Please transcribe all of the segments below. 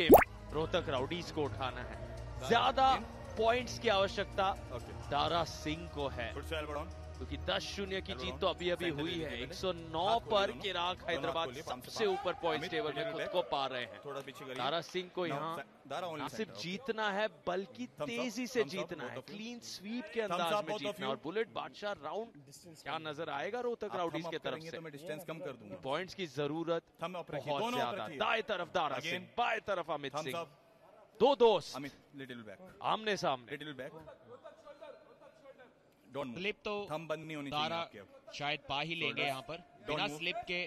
Khem Rohtak rowdies को उठाना है। ज्यादा पॉइंट्स की आवश्यकता दारा सिंह को है, क्योंकि 10-0 की जीत तो अभी अभी हुई है। 109 पर चिराग हैदराबाद सबसे ऊपर पॉइंट्स टेबल में खुद को पा रहे हैं। दारा सिंह को यहाँ ना सिर्फ जीतना है बल्कि तेजी से जीतना है, क्लीन स्वीप के अंदाज में जीतना है। और बुलेट बादशाह राउंड क्या नजर आएगा रोहतक राउडीज की तरफ से? डिस्टेंस कम कर दूंगा। पॉइंट्स की जरूरत बहुत ज्यादा। दाएं तरफ दारा सिंह, बाएं तरफ अमित सिंह, दो दोस्त लिटिल बैक आमने सामने। लिटिल बैक स्लिप तो थंब बंद नहीं होनी दारा चाहिए। शायद पा ही लेंगे यहाँ पर। बिना स्लिप के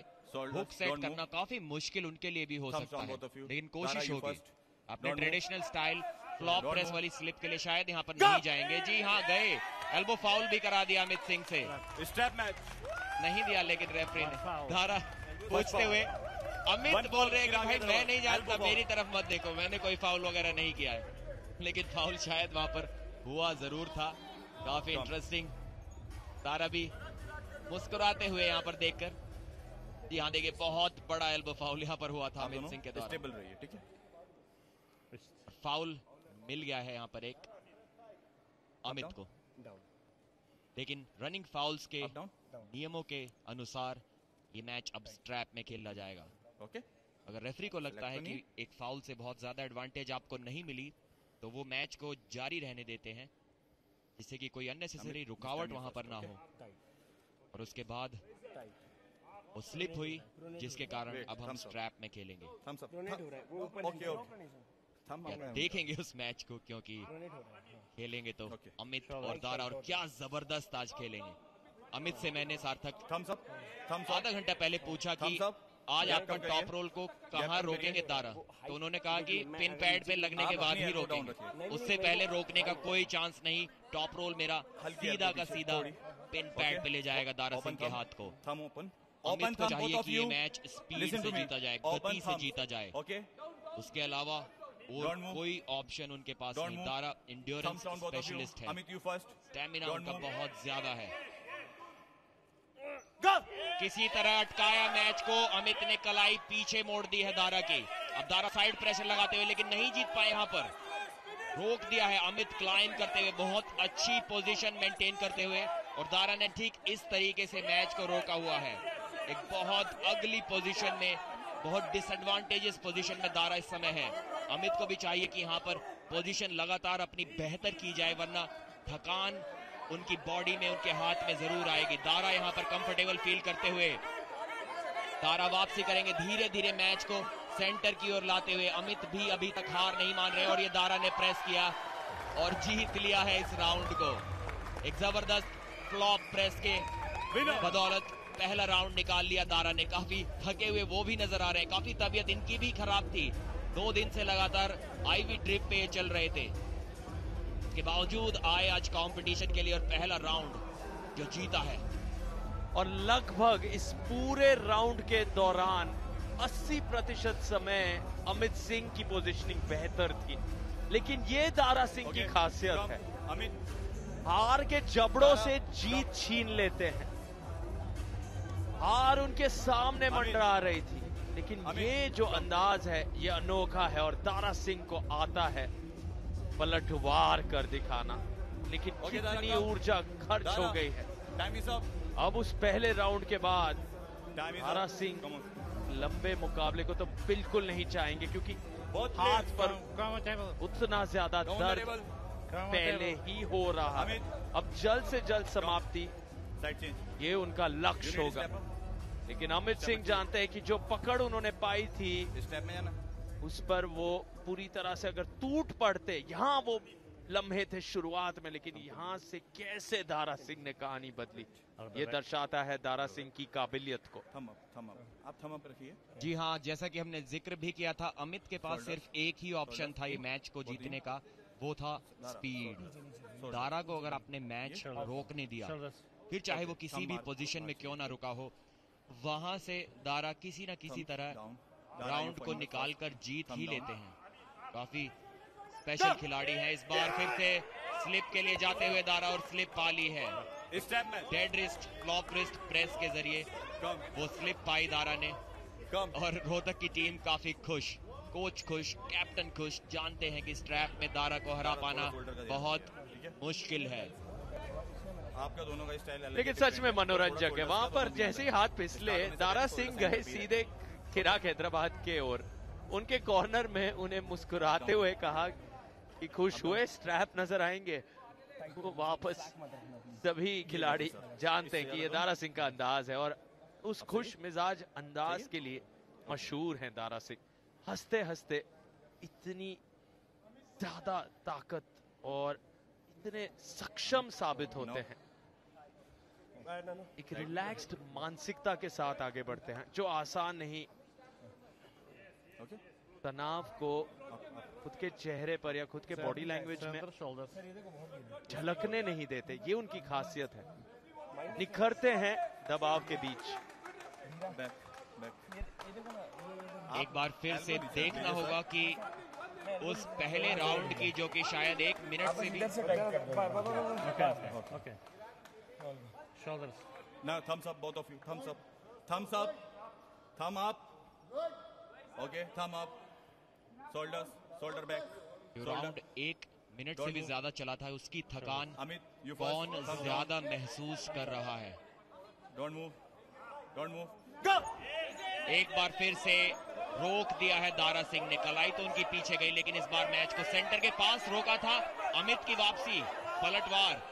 हुक सेट करना काफी मुश्किल उनके लिए भी हो सकता है, लेकिन कोशिश होगी। अपने ट्रेडिशनल स्टाइल फ्लॉप प्रेस वाली स्लिप के लिए शायद यहाँ पर नहीं जाएंगे। जी हाँ गए, एल्बो फाउल भी करा दिया अमित सिंह से। स्टेप मैच नहीं दिया लेकिन रेफरी ने। दारा पूछते हुए अमित बोल रहे हैं कि भाई मैं नहीं जानता, मेरी तरफ मत देखो, मैंने कोई फाउल वगैरह नहीं किया है। लेकिन फाउल शायद वहां पर हुआ जरूर था। काफी इंटरेस्टिंग। दारा भी मुस्कुराते हुए यहाँ पर देखकर। यहाँ देखिए बहुत बड़ा एल्बो फाउल यहाँ पर हुआ था अमित सिंह के द्वारा। स्टेबल रहिए, ठीक है। फाउल मिल गया है यहाँ पर एक अमित को, लेकिन रनिंग फाउल्स के नियमों के अनुसार ये मैच अब स्ट्रैप में खेला जाएगा। ओके, अगर रेफरी को लगता है कि एक फाउल से बहुत ज्यादा एडवांटेज आपको नहीं मिली तो वो मैच को जारी रहने देते हैं, जिससे कि कोई अननेसेसरी रुकावट वहां पर ना हो। और उसके बाद वो स्लिप हुई, जिसके कारण अब हम स्ट्रैप में खेलेंगे। देखेंगे उस मैच को, क्योंकि खेलेंगे तो अमित और दारा, और क्या जबरदस्त आज खेलेंगे। अमित से मैंने सार्थक आधा घंटा पहले पूछा कि आज आपका टॉप रोल को कहाँ रोकेंगे दारा, तो उन्होंने कहा कि पिन पैड पे लगने के बाद ही रोकेंगे, उससे पहले रोकने का कोई चांस नहीं। टॉप रोल मेरा सीधा का सीधा पिन पैड पे ले जाएगा दारा सिंह के हाथ को। अमित को चाहिए कि ये मैच स्पीड से जीता जाए, गति से जीता जाए। उसके अलावा और कोई ऑप्शन उनके पास नहीं। दारा इंड्योरेंस स्पेशलिस्ट है, स्टेमिना उनका बहुत ज्यादा है। किसी तरह अटकाया मैच को, अमित ने कलाई पीछे मोड़ दी है दारा की। अब दारा साइड प्रेशर लगाते हुए, लेकिन नहीं जीत पाए, यहाँ पर रोक दिया है अमित क्लाइम करते हुए, बहुत अच्छी पोजीशन मेंटेन करते हुए। और दारा ने ठीक इस तरीके से मैच को रोका हुआ है। एक बहुत अगली पोजीशन में, बहुत डिसएडवांटेजेस पोजीशन में दारा इस समय है। अमित को भी चाहिए कि यहाँ पर पोजीशन लगातार अपनी बेहतर की जाए, वरना थकान उनकी बॉडी में, उनके हाथ में जरूर आएगी। दारा यहाँ पर कंफर्टेबल फील करते हुए दारा वापसी करेंगे, धीरे धीरे मैच को सेंटर की ओर लाते हुए। अमित भी अभी तक हार नहीं मान रहे, और ये दारा ने प्रेस किया और जीत लिया है इस राउंड को। एक जबरदस्त फ्लॉप प्रेस के बदौलत पहला राउंड निकाल लिया दारा ने। काफी थके हुए वो भी नजर आ रहे हैं, काफी तबीयत इनकी भी खराब थी। 2 दिन से लगातार आईवी ड्रिप पे चल रहे थे, के बावजूद आए आज कंपटीशन के लिए और पहला राउंड जो जीता है। और लगभग इस पूरे राउंड के दौरान 80% समय अमित सिंह की पोजीशनिंग बेहतर थी, लेकिन ये दारा सिंह की खासियत है, हार के जबड़ों से जीत छीन लेते हैं। हार उनके सामने मंडरा रही थी, लेकिन ये जो अंदाज है ये अनोखा है, और दारा सिंह को आता है पलटवार कर दिखाना। लेकिन कितनी ऊर्जा खर्च हो गई है। अब उस पहले राउंड के बाद दारा सिंह लंबे मुकाबले को तो बिल्कुल नहीं चाहेंगे, क्योंकि हाथ पर उतना ज्यादा दर्द पहले ही हो रहा है। अब जल्द से जल्द समाप्ति, ये उनका लक्ष्य होगा। लेकिन अमित सिंह जानते हैं कि जो पकड़ उन्होंने पाई थी उस पर वो पूरी तरह से अगर टूट पड़ते, यहाँ वो लम्हे थे शुरुआत में, लेकिन यहाँ से कैसे दारा सिंह ने कहानी बदली, ये दर्शाता है दारा सिंह की काबिलियत को। आप थम अप रखिए। जी हाँ, जैसा कि हमने जिक्र भी किया था, अमित के पास सिर्फ एक ही ऑप्शन था ये मैच को जीतने का, वो था स्पीड। दारा को अगर आपने मैच रोकने दिया, फिर चाहे वो किसी भी पोजीशन में क्यों ना रुका हो, वहां से दारा किसी न किसी तरह राउंड को निकालकर जीत ही लेते हैं। काफी स्पेशल खिलाड़ी है। इस बार फिर से स्लिप के लिए जाते हुए दारा, और स्लिप पा ली है। Dead wrist, flop wrist press के जरिए वो स्लिप पाई दारा ने, और रोहतक की टीम काफी खुश। कोच खुश, कैप्टन खुश, जानते हैं कि स्ट्रैप में दारा को हरा पाना बहुत मुश्किल है। आपका दोनों का स्टाइल अलग लेकिन सच में मनोरंजक है। वहां पर जैसे ही हाथ फिसले, दारा सिंह गए सीधे खिराक हैदराबाद के ओर। उनके कॉर्नर में उन्हें मुस्कुराते हुए कहा कि खुश हुए, स्ट्रैप नजर आएंगे। वो वापस सभी खिलाड़ी जानते हैं कि ये दारा सिंह का अंदाज है और उस खुश मिजाज अंदाज के लिए मशहूर हैं दारा सिंह। हंसते हंसते इतनी ज्यादा ताकत और इतने सक्षम साबित होते हैं। एक रिलैक्स्ड मानसिकता के साथ आगे बढ़ते हैं, जो आसान नहीं। तनाव को खुद के चेहरे पर या खुद के बॉडी लैंग्वेज में झलकने नहीं देते, ये उनकी खासियत है। निखरते हैं दबाव के बीच। एक बार फिर से देखना होगा कि उस पहले राउंड की, जो कि शायद 1 मिनट से भी Now thumbs up, both of you. Thumbs up. Thumbs up. Thumb up. Okay, thumb up. Shoulders. Shoulder back. जो राउंड 1 मिनट से भी ज्यादा चला था, उसकी थकान Amit, you कौन first. ज्यादा महसूस कर रहा है? Don't move. Don't move. Go! एक बार फिर से रोक दिया है दारा सिंह ने। कलाई तो उनकी पीछे गई, लेकिन इस बार मैच को सेंटर के पास रोका था। अमित की वापसी, पलटवार,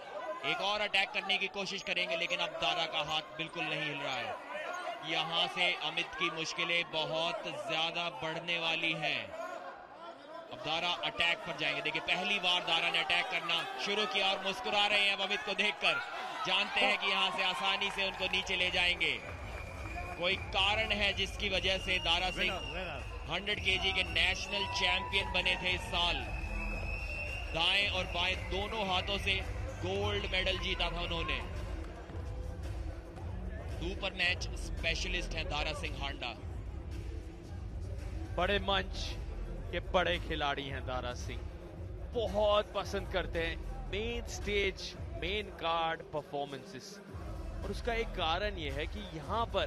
एक और अटैक करने की कोशिश करेंगे, लेकिन अब दारा का हाथ बिल्कुल नहीं हिल रहा है। यहां से अमित की मुश्किलें बहुत ज्यादा बढ़ने वाली हैं। अब दारा अटैक पर जाएंगे। देखिए, पहली बार दारा ने अटैक करना शुरू किया और मुस्कुरा रहे हैं अब अमित को देखकर। जानते हैं कि यहां से आसानी से उनको नीचे ले जाएंगे। कोई कारण है जिसकी वजह से दारा सिंह 100 केजी के नेशनल चैंपियन बने थे इस साल। दाएं और बाएं दोनों हाथों से गोल्ड मेडल जीता था उन्होंने। सुपर मैच स्पेशलिस्ट हैं दारा सिंह हांडा। बड़े मंच के बड़े खिलाड़ी हैं दारा सिंह। बहुत पसंद करते हैं main stage, main card performances. और उसका एक कारण यह है कि यहाँ पर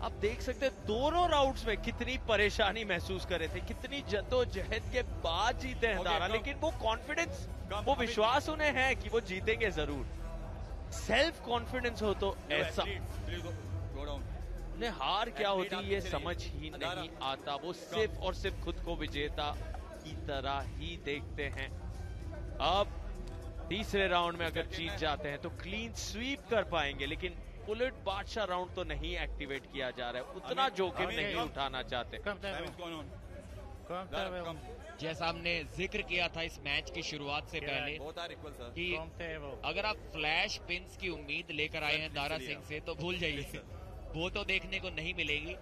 आप देख सकते हैं दोनों राउंड्स में कितनी परेशानी महसूस कर रहे थे, कितनी जद्दोजहद के बाद जीते हैं दारा। लेकिन वो कॉन्फिडेंस, वो विश्वास उन्हें है कि वो जीतेंगे जरूर। सेल्फ कॉन्फिडेंस हो तो ऐसा। उन्हें हार क्या होती है ये समझ ही नहीं आता। वो सिर्फ और सिर्फ खुद को विजेता की तरह ही देखते हैं। अब तीसरे राउंड में अगर जीत जाते हैं तो क्लीन स्वीप कर पाएंगे, लेकिन बुलेट बादशाह राउंड तो नहीं एक्टिवेट किया जा रहा है। उतना जोखिम नहीं उठाना चाहते। जैसा हमने जिक्र किया था इस मैच की शुरुआत से पहले कि अगर आप फ्लैश पिन्स की उम्मीद लेकर आए हैं दारा सिंह से, तो भूल जाइए, वो तो देखने को नहीं मिलेगी।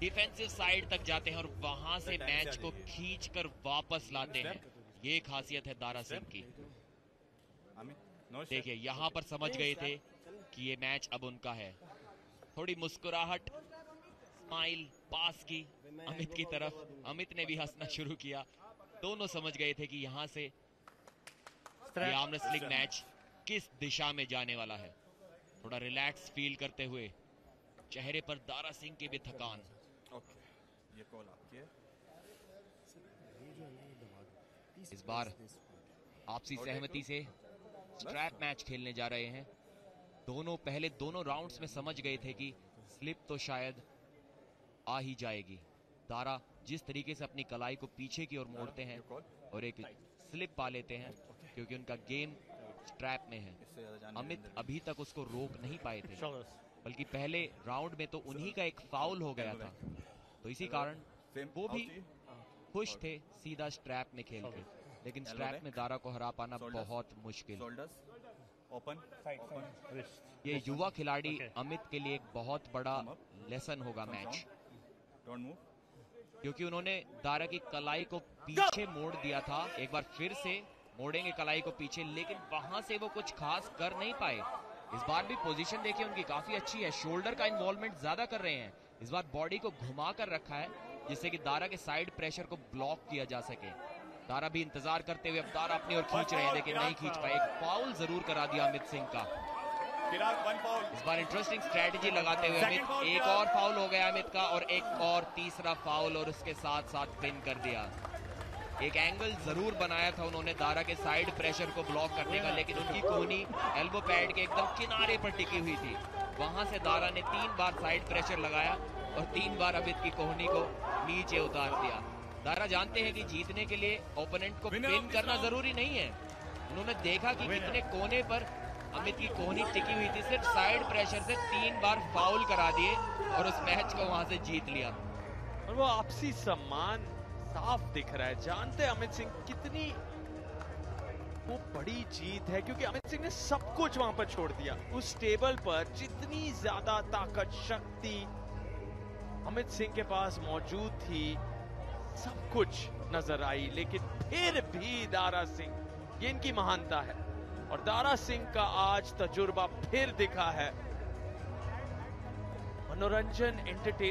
डिफेंसिव साइड तक जाते हैं और वहां से मैच को खींचकर वापस लाते हैं। ये खासियत है दारा सिंह की। देखिए, यहां पर समझ गए थे कि ये मैच अब उनका है। थोड़ी मुस्कुराहट, स्माइल पास की अमित की तरफ। अमित ने भी हंसना शुरू किया। दोनों समझ गए थे कि यहां से ये आर्म रेसलिंग मैच किस दिशा में जाने वाला है। थोड़ा रिलैक्स फील करते हुए चेहरे पर दारा सिंह की भी थकान। ये कॉल आपकी है। इस बार आपसी सहमति से स्ट्रैप मैच खेलने जा रहे हैं। पहले दोनों राउंड्स में समझ गए थे कि स्लिप तो शायद आ ही जाएगी। दारा जिस तरीके से अपनी कलाई को पीछे की ओर मोड़ते हैं और एक स्लिप पा लेते हैं, क्योंकि उनका गेम स्ट्रैप में है। अमित अभी तक उसको रोक नहीं पाए थे, बल्कि पहले राउंड में तो उन्हीं का एक फाउल हो गया था। तो इसी कारण वो भी खुश थे सीधा स्ट्रैप में खेल के। लेकिन स्ट्रैप में दारा को हरा पाना बहुत मुश्किल। ये युवा खिलाड़ी अमित के लिए एक बहुत बड़ा लेसन होगा मैच, क्योंकि उन्होंने दारा की कलाई को पीछे मोड़ दिया था। एक बार फिर से मोड़ेंगे कलाई को पीछे, लेकिन वहां से वो कुछ खास कर नहीं पाए। इस बार भी पोजीशन देखिए उनकी काफी अच्छी है। शोल्डर का इन्वॉल्वमेंट ज्यादा कर रहे हैं। इस बार बॉडी को घुमा कर रखा है, जिससे कि दारा के साइड प्रेशर को ब्लॉक किया जा सके। दारा भी इंतजार करते हुए अब दारा अपनी ओर खींच रहे हैं, लेकिन नहीं खींच पाए। एक फाउल जरूर करा दिया अमित सिंह का। फिराक 1 फाउल। इस बार इंटरेस्टिंग स्ट्रेटजी लगाते हुए Second अमित, foul, एक फिराक। और फाउल हो गया अमित का और एक और तीसरा फाउल और उसके साथ साथ पिन कर दिया। एक एंगल जरूर बनाया था उन्होंने दारा के साइड प्रेशर को ब्लॉक करने का, लेकिन उनकी कोहनी एल्बो पैड के एकदम किनारे पर टिकी हुई थी। वहां से दारा ने 3 बार साइड प्रेशर लगाया और 3 बार अमित की कोहनी को नीचे उतार दिया। दारा जानते हैं कि जीतने के लिए ओपोनेंट को पिन करना जरूरी नहीं है। उन्होंने देखा कि कितने कोने पर अमित की कोहनी टिकी हुई थी, सिर्फ साइड प्रेशर से 3 बार फाउल करा दिए और उस मैच को वहां से जीत लिया। और वो आपसी सम्मान साफ दिख रहा है। जानते हैं अमित सिंह कितनी वो बड़ी जीत है, क्योंकि अमित सिंह ने सब कुछ वहां पर छोड़ दिया। उस टेबल पर जितनी ज्यादा ताकत शक्ति अमित सिंह के पास मौजूद थी, सब कुछ नजर आई, लेकिन फिर भी दारा सिंह, ये इनकी महानता है। और दारा सिंह का आज तजुर्बा फिर दिखा है। मनोरंजन, एंटरटेनमेंट